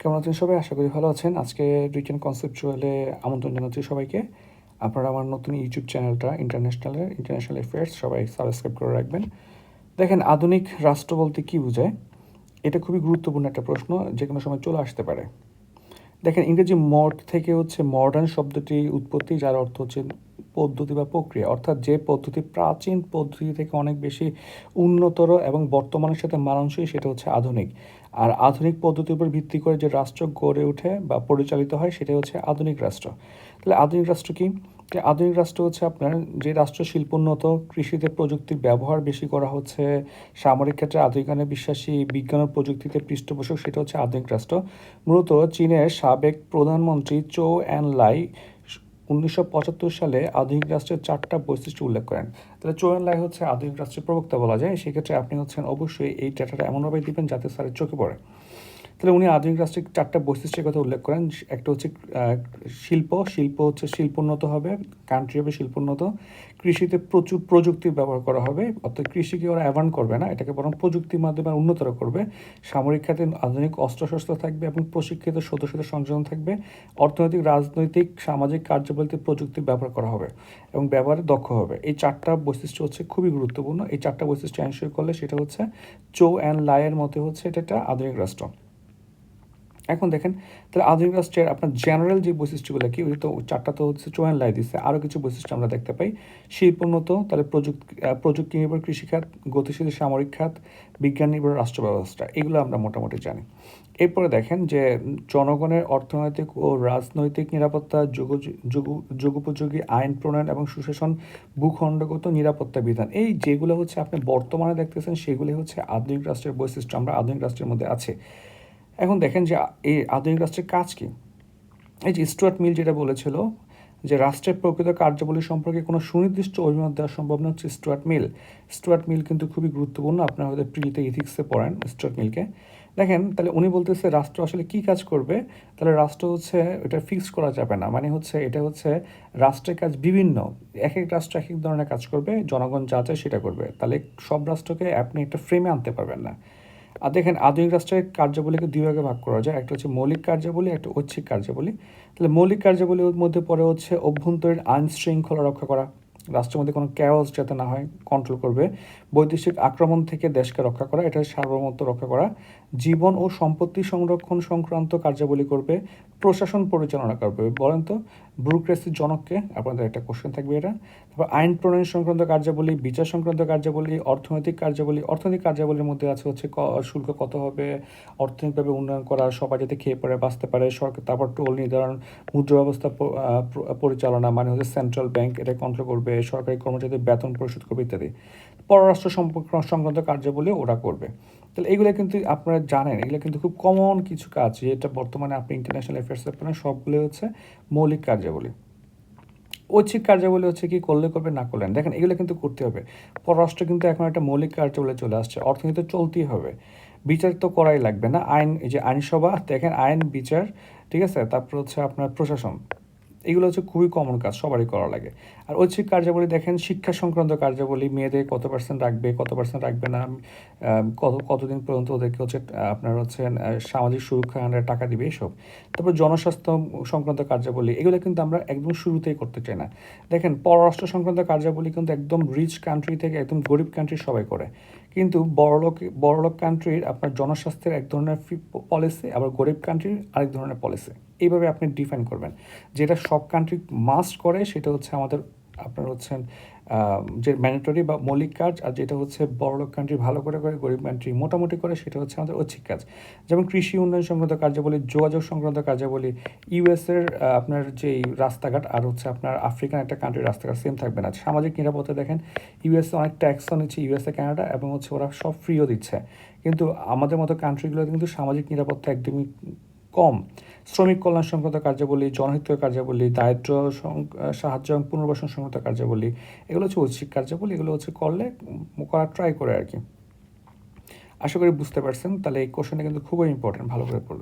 কেমন আছেন সবাই? আশা করি ভালো আছেন। আজকে রিটেন কনসেপচুয়ালে আমন্ত্রণ জানাচ্ছি সবাইকে। আপনারা আমার নতুন ইউটিউব চ্যানেলটা ইন্টারন্যাশনাল অ্যাফেয়ার্স সবাই সাবস্ক্রাইব করে রাখবেন। দেখেন, আধুনিক রাষ্ট্র বলতে কী বোঝায়? এটা খুবই গুরুত্বপূর্ণ একটা প্রশ্ন, যেকোনো সময় চলে আসতে পারে। দেখেন, ইংরেজি মড থেকে হচ্ছে মডার্ন শব্দটি উৎপত্তি, যার অর্থ হচ্ছে পদ্ধতি বা প্রক্রিয়া, অর্থাৎ যে পদ্ধতি প্রাচীন পদ্ধতি থেকে অনেক বেশি উন্নতর এবং বর্তমানের সাথে মানানসই, সেটা হচ্ছে আধুনিক। আর আধুনিক পদ্ধতির উপর ভিত্তি করে যে রাষ্ট্র গড়ে ওঠে বা পরিচালিত হয়, সেটা হচ্ছে আধুনিক রাষ্ট্র। তাহলে আধুনিক রাষ্ট্র কি? আধুনিক রাষ্ট্র হচ্ছে আপনার যে রাষ্ট্র শিল্পোন্নত, কৃষিতে প্রযুক্তির ব্যবহার বেশি করা হচ্ছে, সামরিক ক্ষেত্রে আধুনিকায়নে বিশ্বাসী, বিজ্ঞান ও প্রযুক্তিতে পৃষ্ঠপোষক, সেটা হচ্ছে আধুনিক রাষ্ট্র। মূলত চীনের সাবেক প্রধানমন্ত্রী চৌ এন লাই 1975 সালে আধুনিক রাষ্ট্রের 4টা বৈশিষ্ট্য উল্লেখ করেন। তাহলে চৌ এন লাই হচ্ছে আধুনিক রাষ্ট্রের প্রবক্তা বলা যায়। সেক্ষেত্রে আপনি হচ্ছেন অবশ্যই এই ডাটাটা এমনভাবে দিবেন যাতে স্যারের চোখে পড়ে। তাহলে উনি আধুনিক রাষ্ট্রের 4টা বৈশিষ্ট্যের কথা উল্লেখ করেন। একটা হচ্ছে শিল্প হচ্ছে শিল্পোন্নত হবে, কান্ট্রি হবে শিল্পোন্নত। কৃষিতে প্রচুর প্রযুক্তির ব্যবহার করা হবে, অর্থাৎ কৃষিকে ওরা অ্যাভান করবে না, এটাকে বরং প্রযুক্তির মাধ্যমে উন্নতর করবে। সামরিক খাতে আধুনিক অস্ত্রশস্ত্র থাকবে এবং প্রশিক্ষিত সদস্যদের সংযোজন থাকবে। অর্থনৈতিক, রাজনৈতিক, সামাজিক কার্যবলীতে প্রযুক্তির ব্যবহার করা হবে এবং ব্যবহারে দক্ষ হবে। এই 4টা বৈশিষ্ট্য হচ্ছে খুবই গুরুত্বপূর্ণ। এই 4টা বৈশিষ্ট্য এনশিওর করলে সেটা হচ্ছে চৌ অ্যান্ড লাইয়ের মতে হচ্ছে এটা একটা আধুনিক রাষ্ট্র। এখন দেখেন, তাহলে আধুনিক রাষ্ট্রের আপনার জেনারেল যে বৈশিষ্ট্যগুলো কি, ওই তো 4টা তো হচ্ছে চৌ অ্যান্ড লাই দিচ্ছে। আরও কিছু বৈশিষ্ট্য আমরা দেখতে পাই। শিল্পোন্নত, তাহলে প্রযুক্তি নির্ভর কৃষিখাত, গতিশীল সামরিক খাত, বিজ্ঞান নির্ভর রাষ্ট্র ব্যবস্থা, এগুলো আমরা মোটামুটি জানি। এরপরে দেখেন যে জনগণের অর্থনৈতিক ও রাজনৈতিক নিরাপত্তা, যুগোপযোগী আইন প্রণয়ন এবং সুশাসন, ভূখণ্ডগত নিরাপত্তা বিধান, এই যেগুলো হচ্ছে আপনি বর্তমানে দেখতেছেন, সেগুলি হচ্ছে আধুনিক রাষ্ট্রের বৈশিষ্ট্য, আমরা আধুনিক রাষ্ট্রের মধ্যে আছে। এখন দেখেন যে এই আধুনিক রাষ্ট্রের কাজ কী। এই যে স্টুয়ার্ট মিল যেটা বলেছিল যে রাষ্ট্রের প্রকৃত কার্যাবলী সম্পর্কে কোনো সুনির্দিষ্ট অভিমত দেওয়া সম্ভব না, হচ্ছে স্টুয়ার্ট মিল কিন্তু খুবই গুরুত্বপূর্ণ। আপনারা হয়তো প্রিলিতে ইথিক্সে পড়েন স্টুয়ার্ট মিলকে। দেখেন, তাহলে উনি বলতেছে রাষ্ট্র আসলে কী কাজ করবে। তাহলে রাষ্ট্র হচ্ছে এটা ফিক্স করা যাবে না, মানে হচ্ছে এটা হচ্ছে রাষ্ট্রের কাজ বিভিন্ন, এক এক রাষ্ট্র এক এক ধরনের কাজ করবে, জনগণ যা চায় সেটা করবে। তাহলে সব রাষ্ট্রকে আপনি একটা ফ্রেমে আনতে পারবেন না। আর দেখেন, আধুনিক রাষ্ট্রের কার্যাবলীকে দুই ভাগে ভাগ করা যায়, একটা হচ্ছে মৌলিক কার্যাবলী, একটা ঐচ্ছিক কার্যাবলী। তাহলে মৌলিক কার্যাবলীর মধ্যে পড়ে হচ্ছে অভ্যন্তরীণ আইন শৃঙ্খলা রক্ষা করা, রাষ্ট্রের মধ্যে কোনো ক্যাওস যাতে না হয় কন্ট্রোল করবে। বৈদেশিক আক্রমণ থেকে দেশকে রক্ষা করা, এটা সার্বভৌমত্ব রক্ষা করা। জীবন ও সম্পত্তি সংরক্ষণ সংক্রান্ত কার্যাবলী করবে। প্রশাসন পরিচালনা করবে। বলেন তো ব্যুরোক্রেসির জনককে? আপনাদের একটা কোশ্চেন থাকবে এটা। তারপর আইন প্রণয়ন সংক্রান্ত কার্যাবলী, বিচার সংক্রান্ত কার্যাবলী, অর্থনৈতিক কার্যাবলীর মধ্যে আছে হচ্ছে শুল্ক কত হবে, অর্থনৈতিকভাবে উন্নয়ন করা, সবাই যাতে খেয়ে পড়ে বাঁচতে পারে, সরকার। তারপর টোল নির্ধারণ, মুদ্রা ব্যবস্থা পরিচালনা, মানে হচ্ছে সেন্ট্রাল ব্যাংক এটা কন্ট্রোল করবে, সরকারি কর্মচারীদের বেতন পরিশোধ করবে ইত্যাদি। পররাষ্ট্র সম্পর্ক সংক্রান্ত কার্যাবলী ওরা করবে। তাহলে এগুলো কিন্তু আপনারা জানেন, এগুলো কিন্তু খুব কমন কিছু কাজ, যেটা বর্তমানে আপনি ইন্টারন্যাশনাল অ্যাফেয়ার্সে পাবেন, সবগুলো হচ্ছে মৌলিক কার্যাবলী। ঐচ্ছিক কার্যাবলী হচ্ছে কি করলে করবে, না করলেন। দেখেন, এগুলো কিন্তু করতে হবে। পররাষ্ট্র কিন্তু এখন একটা মৌলিক কার্যাবলী চলে আসছে, অর্থনীতি তো চলতেই হবে, বিচার তো করাই লাগবে না। আইন, এই যে আইনসভা, দেখেন আইন, বিচার, ঠিক আছে। তারপর হচ্ছে আপনার প্রশাসন, এগুলো হচ্ছে খুবই কমন কাজ, সবারই করা লাগে। আর ঐচ্ছিক কার্যাবলী দেখেন, শিক্ষা সংক্রান্ত কার্যাবলী, মেয়েদের কত পার্সেন্ট রাখবে, কত পার্সেন্ট রাখবে না, কতদিন পর্যন্ত ওদেরকে হচ্ছে আপনার হচ্ছে সামাজিক সুরক্ষা টাকা দিবে, এইসব। তারপর জনস্বাস্থ্য সংক্রান্ত কার্যাবলী, এগুলো কিন্তু আমরা একদম শুরুতেই করতে চাই না। দেখেন, পররাষ্ট্র সংক্রান্ত কার্যাবলী কিন্তু একদম রিচ কান্ট্রি থেকে একদম গরিব কান্ট্রি সবাই করে, কিন্তু বড়লোক কান্ট্রির আপনার জনস্বাস্থ্যের এক ধরনের পলিসি, আবার গরিব কান্ট্রির আরেক ধরনের পলিসি। এইভাবে আপনি ডিফাইন করবেন। যেটা সব কান্ট্রি মাস্ট করে সেটা হচ্ছে আমাদের আপনার হচ্ছেন যে ম্যান্ডেটরি বা মৌলিক কাজ, আর যেটা হচ্ছে বড়লোক কান্ট্রি ভালো করে করে, গরিব কান্ট্রি মোটামুটি করে, সেটা হচ্ছে আমাদের ঐচ্ছিক কাজ। যেমন কৃষি উন্নয়ন সংক্রান্ত কার্যাবলী, যোগাযোগ সংক্রান্ত কার্যাবলী। ইউএসের আপনার যেই রাস্তাঘাট আর হচ্ছে আপনার আফ্রিকান একটা কান্ট্রির রাস্তাঘাট সেম থাকবে না। সামাজিক নিরাপত্তা দেখেন, ইউএসএ অনেক ট্যাক্সও নিচ্ছে, ইউএসএ কানাডা, এবং হচ্ছে ওরা সব ফ্রিও দিচ্ছে, কিন্তু আমাদের মতো কান্ট্রিগুলোতে কিন্তু সামাজিক নিরাপত্তা একদমই কম। শ্রমিক কল্যাণ সংক্রান্ত কার্যাবলী, জনহিতকর কার্যাবলী, দারিদ্র সাহায্য এবং পুনর্বাসন সংক্রান্ত কার্যাবলী, এগুলো হচ্ছে ঐচ্ছিক কার্যাবলী। এগুলো হচ্ছে করলে করার ট্রাই করে আর কি। আশা করি বুঝতে পারছেন। তাহলে এই কোশ্চেনটা কিন্তু খুবই ইম্পর্টেন্ট, ভালো করে পড়বেন।